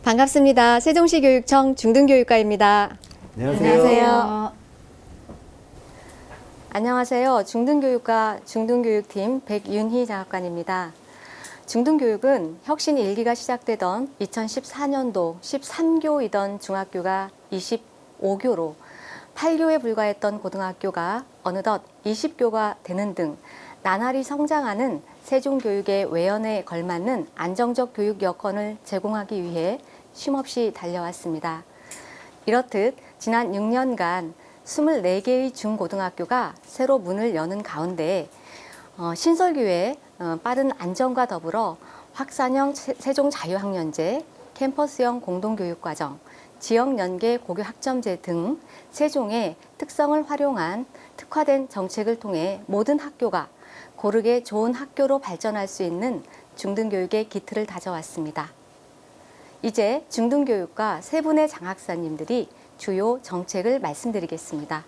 반갑습니다. 세종시 교육청 중등교육과입니다. 안녕하세요. 안녕하세요. 중등교육과 중등교육팀 백윤희 장학관입니다. 중등교육은 혁신 1기가 시작되던 2014년도 13교이던 중학교가 25교로 8교에 불과했던 고등학교가 어느덧 20교가 되는 등 나날이 성장하는 세종교육의 외연에 걸맞는 안정적 교육 여건을 제공하기 위해 쉼없이 달려왔습니다. 이렇듯 지난 6년간 24개의 중고등학교가 새로 문을 여는 가운데 신설교의 빠른 안정과 더불어 확산형 세종자유학년제, 캠퍼스형 공동교육과정, 지역연계 고교학점제 등 세종의 특성을 활용한 특화된 정책을 통해 모든 학교가 고르게 좋은 학교로 발전할 수 있는 중등교육의 기틀을 다져왔습니다. 이제 중등교육과 세 분의 장학사님들이 주요 정책을 말씀드리겠습니다.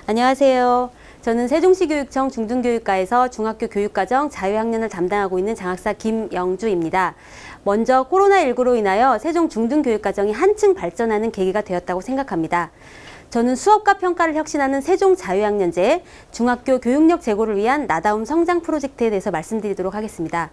안녕하세요. 저는 세종시 교육청 중등교육과에서 중학교 교육과정 자유학년을 담당하고 있는 장학사 김영주입니다. 먼저 코로나19로 인하여 세종 중등교육과정이 한층 발전하는 계기가 되었다고 생각합니다. 저는 수업과 평가를 혁신하는 세종 자유학년제, 중학교 교육력 제고를 위한 나다움 성장 프로젝트에 대해서 말씀드리도록 하겠습니다.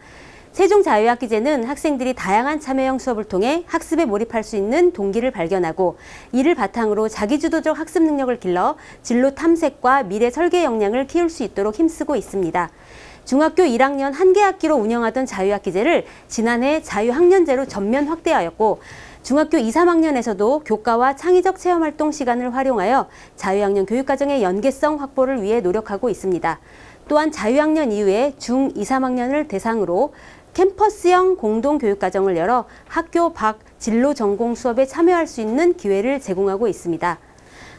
세종 자유학기제는 학생들이 다양한 참여형 수업을 통해 학습에 몰입할 수 있는 동기를 발견하고 이를 바탕으로 자기주도적 학습 능력을 길러 진로 탐색과 미래 설계 역량을 키울 수 있도록 힘쓰고 있습니다. 중학교 1학년 한 개 학기로 운영하던 자유학기제를 지난해 자유학년제로 전면 확대하였고 중학교 2, 3학년에서도 교과와 창의적 체험활동 시간을 활용하여 자유학년 교육과정의 연계성 확보를 위해 노력하고 있습니다. 또한 자유학년 이후에 중 2, 3학년을 대상으로 캠퍼스형 공동교육과정을 열어 학교 밖 진로 전공 수업에 참여할 수 있는 기회를 제공하고 있습니다.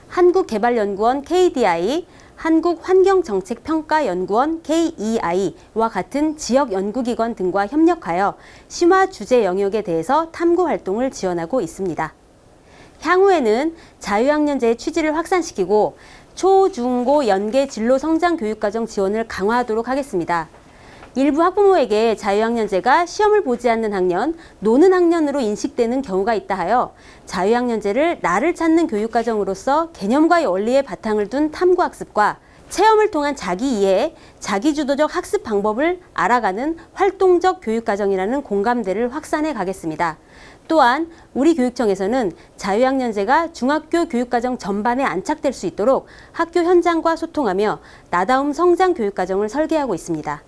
한국개발연구원 KDI, 한국환경정책평가연구원 KEI와 같은 지역 연구기관 등과 협력하여 심화 주제 영역에 대해서 탐구 활동을 지원하고 있습니다. 향후에는 자유학년제의 취지를 확산시키고 초, 중, 고 연계 진로 성장 교육과정 지원을 강화하도록 하겠습니다. 일부 학부모에게 자유학년제가 시험을 보지 않는 학년, 노는 학년으로 인식되는 경우가 있다 하여 자유학년제를 나를 찾는 교육과정으로서 개념과의 원리에 바탕을 둔 탐구학습과 체험을 통한 자기 이해, 자기주도적 학습 방법을 알아가는 활동적 교육과정이라는 공감대를 확산해 가겠습니다. 또한 우리 교육청에서는 자유학년제가 중학교 교육과정 전반에 안착될 수 있도록 학교 현장과 소통하며 나다움 성장 교육과정을 설계하고 있습니다.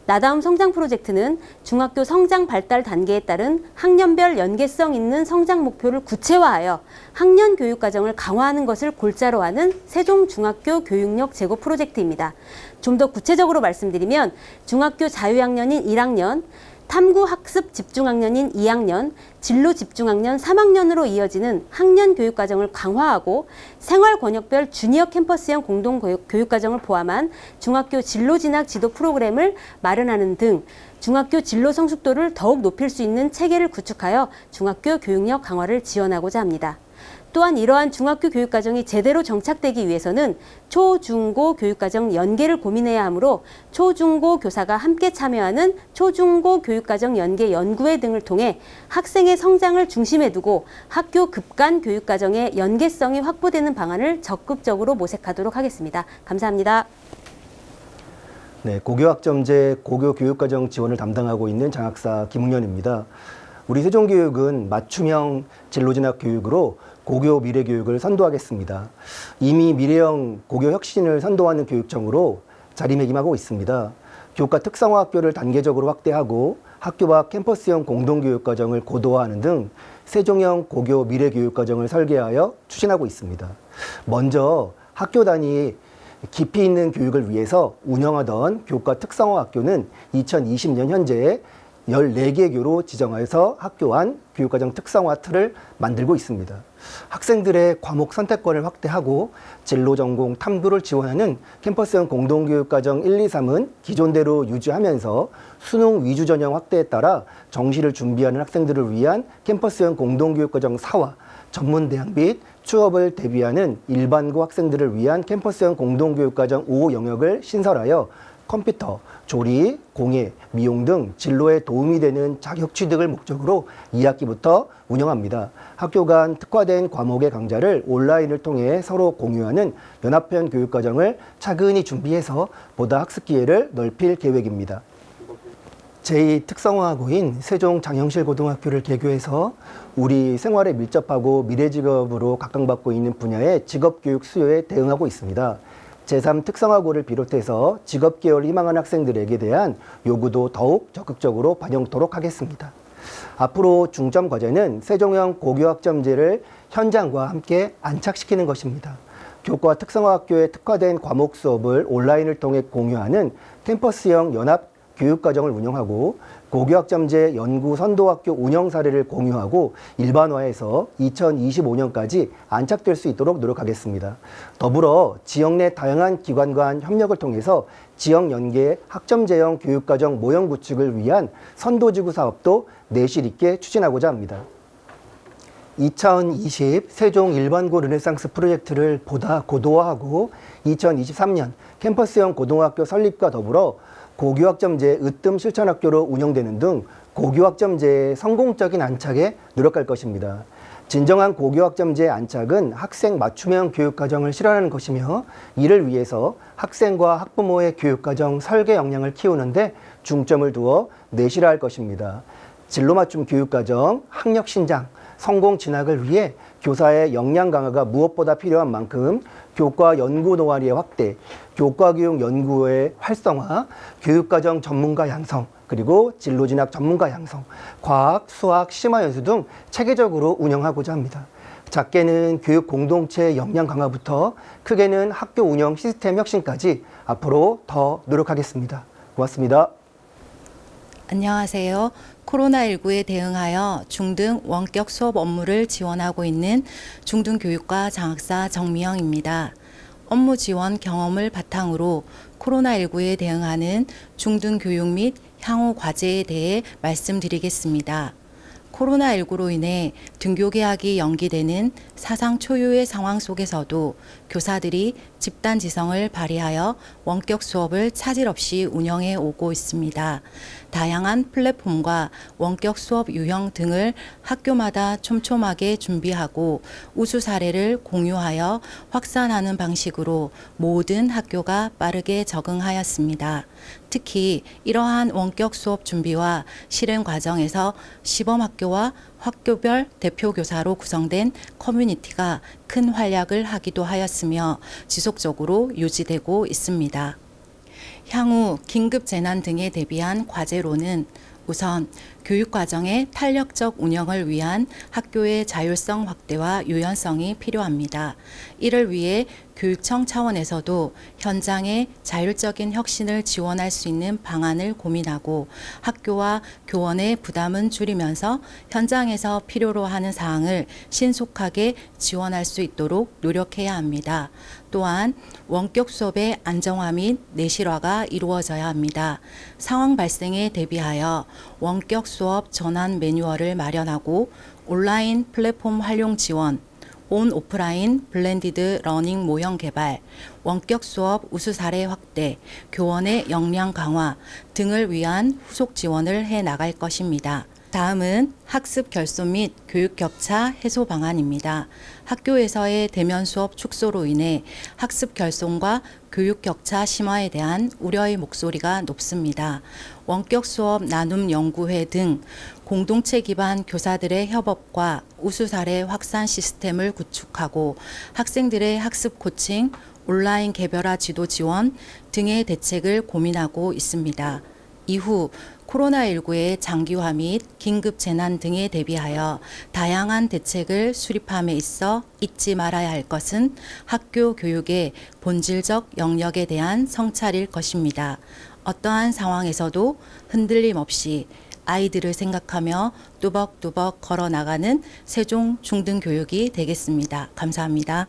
나다움 성장 프로젝트는 중학교 성장 발달 단계에 따른 학년별 연계성 있는 성장 목표를 구체화하여 학년 교육과정을 강화하는 것을 골자로 하는 세종중학교 교육력 제고 프로젝트입니다. 좀 더 구체적으로 말씀드리면 중학교 자유학년인 1학년, 탐구학습 집중학년인 2학년, 진로 집중학년 3학년으로 이어지는 학년 교육과정을 강화하고 생활권역별 주니어 캠퍼스형 공동교육과정을 포함한 중학교 진로진학 지도 프로그램을 마련하는 등 중학교 진로 성숙도를 더욱 높일 수 있는 체계를 구축하여 중학교 교육력 강화를 지원하고자 합니다. 또한 이러한 중학교 교육과정이 제대로 정착되기 위해서는 초, 중, 고 교육과정 연계를 고민해야 하므로 초, 중, 고 교사가 함께 참여하는 초, 중, 고 교육과정 연계 연구회 등을 통해 학생의 성장을 중심에 두고 학교 급간 교육과정의 연계성이 확보되는 방안을 적극적으로 모색하도록 하겠습니다. 감사합니다. 네, 고교학점제 고교교육과정 지원을 담당하고 있는 장학사 김웅년입니다. 우리 세종교육은 맞춤형 진로진학 교육으로 고교 미래교육을 선도하겠습니다. 이미 미래형 고교 혁신을 선도하는 교육청으로 자리매김하고 있습니다. 교과 특성화 학교를 단계적으로 확대하고 학교 밖 캠퍼스형 공동교육과정을 고도화하는 등 세종형 고교 미래교육과정을 설계하여 추진하고 있습니다. 먼저 학교 단위 깊이 있는 교육을 위해서 운영하던 교과 특성화 학교는 2020년 현재 14개 교로 지정하여서 학교 안 교육과정 특성화 틀을 만들고 있습니다. 학생들의 과목 선택권을 확대하고 진로 전공 탐구를 지원하는 캠퍼스형 공동교육과정 1, 2, 3은 기존대로 유지하면서 수능 위주 전형 확대에 따라 정시를 준비하는 학생들을 위한 캠퍼스형 공동교육과정 4와 전문대학 및 취업을 대비하는 일반고 학생들을 위한 캠퍼스형 공동교육과정 5 영역을 신설하여 컴퓨터, 조리, 공예, 미용 등 진로에 도움이 되는 자격 취득을 목적으로 2학기부터 운영합니다. 학교 간 특화된 과목의 강좌를 온라인을 통해 서로 공유하는 연합형 교육과정을 차근히 준비해서 보다 학습 기회를 넓힐 계획입니다. 제2특성화고인 세종장영실고등학교를 개교해서 우리 생활에 밀접하고 미래직업으로 각광받고 있는 분야의 직업교육 수요에 대응하고 있습니다. 제3특성화고를 비롯해서 직업계열을 희망하는 학생들에게 대한 요구도 더욱 적극적으로 반영토록 하겠습니다. 앞으로 중점 과제는 세종형 고교학점제를 현장과 함께 안착시키는 것입니다. 교과 특성화학교에 특화된 과목 수업을 온라인을 통해 공유하는 캠퍼스형 연합 교육과정을 운영하고 고교학점제 연구 선도학교 운영 사례를 공유하고 일반화해서 2025년까지 안착될 수 있도록 노력하겠습니다. 더불어 지역 내 다양한 기관 간 협력을 통해서 지역 연계 학점제형 교육과정 모형 구축을 위한 선도지구 사업도 내실 있게 추진하고자 합니다. 2020 세종 일반고 르네상스 프로젝트를 보다 고도화하고 2023년 캠퍼스형 고등학교 설립과 더불어 고교학점제 으뜸 실천학교로 운영되는 등 고교학점제의 성공적인 안착에 노력할 것입니다. 진정한 고교학점제 안착은 학생 맞춤형 교육과정을 실현하는 것이며 이를 위해서 학생과 학부모의 교육과정 설계 역량을 키우는데 중점을 두어 내실화할 것입니다. 진로 맞춤 교육과정, 학력 신장, 성공 진학을 위해 교사의 역량 강화가 무엇보다 필요한 만큼 교과 연구 동아리의 확대, 교과교육 연구의 활성화, 교육과정 전문가 양성, 그리고 진로 진학 전문가 양성, 과학, 수학, 심화 연수 등 체계적으로 운영하고자 합니다. 작게는 교육 공동체 역량 강화부터 크게는 학교 운영 시스템 혁신까지 앞으로 더 노력하겠습니다. 고맙습니다. 안녕하세요. 코로나19에 대응하여 중등 원격 수업 업무를 지원하고 있는 중등교육과 장학사 정미영입니다. 업무 지원 경험을 바탕으로 코로나19에 대응하는 중등교육 및 향후 과제에 대해 말씀드리겠습니다. 코로나19로 인해 등교 개학이 연기되는 사상 초유의 상황 속에서도 교사들이 집단 지성을 발휘하여 원격 수업을 차질 없이 운영해 오고 있습니다. 다양한 플랫폼과 원격 수업 유형 등을 학교마다 촘촘하게 준비하고 우수 사례를 공유하여 확산하는 방식으로 모든 학교가 빠르게 적응하였습니다. 특히 이러한 원격 수업 준비와 실행 과정에서 시범학교와 학교별 대표 교사로 구성된 커뮤니티가 큰 활약을 하기도 하였으며 지속적으로 유지되고 있습니다. 향후 긴급 재난 등에 대비한 과제로는 우선 교육과정의 탄력적 운영을 위한 학교의 자율성 확대와 유연성이 필요합니다. 이를 위해 교육청 차원에서도 현장의 자율적인 혁신을 지원할 수 있는 방안을 고민하고 학교와 교원의 부담은 줄이면서 현장에서 필요로 하는 사항을 신속하게 지원할 수 있도록 노력해야 합니다. 또한 원격 수업의 안정화 및 내실화가 이루어져야 합니다. 상황 발생에 대비하여 원격 수업 전환 매뉴얼을 마련하고 온라인 플랫폼 활용 지원, 온 오프라인 블렌디드 러닝 모형 개발, 원격 수업 우수 사례 확대, 교원의 역량 강화 등을 위한 후속 지원을 해 나갈 것입니다. 다음은 학습 결손 및 교육 격차 해소 방안입니다. 학교에서의 대면 수업 축소로 인해 학습 결손과 교육 격차 심화에 대한 우려의 목소리가 높습니다. 원격 수업 나눔 연구회 등 공동체 기반 교사들의 협업과 우수 사례 확산 시스템을 구축하고 학생들의 학습 코칭, 온라인 개별화 지도 지원 등의 대책을 고민하고 있습니다. 이후 코로나19의 장기화 및 긴급 재난 등에 대비하여 다양한 대책을 수립함에 있어 잊지 말아야 할 것은 학교 교육의 본질적 영역에 대한 성찰일 것입니다. 어떠한 상황에서도 흔들림 없이 아이들을 생각하며 뚜벅뚜벅 걸어 나가는 세종 중등교육이 되겠습니다. 감사합니다.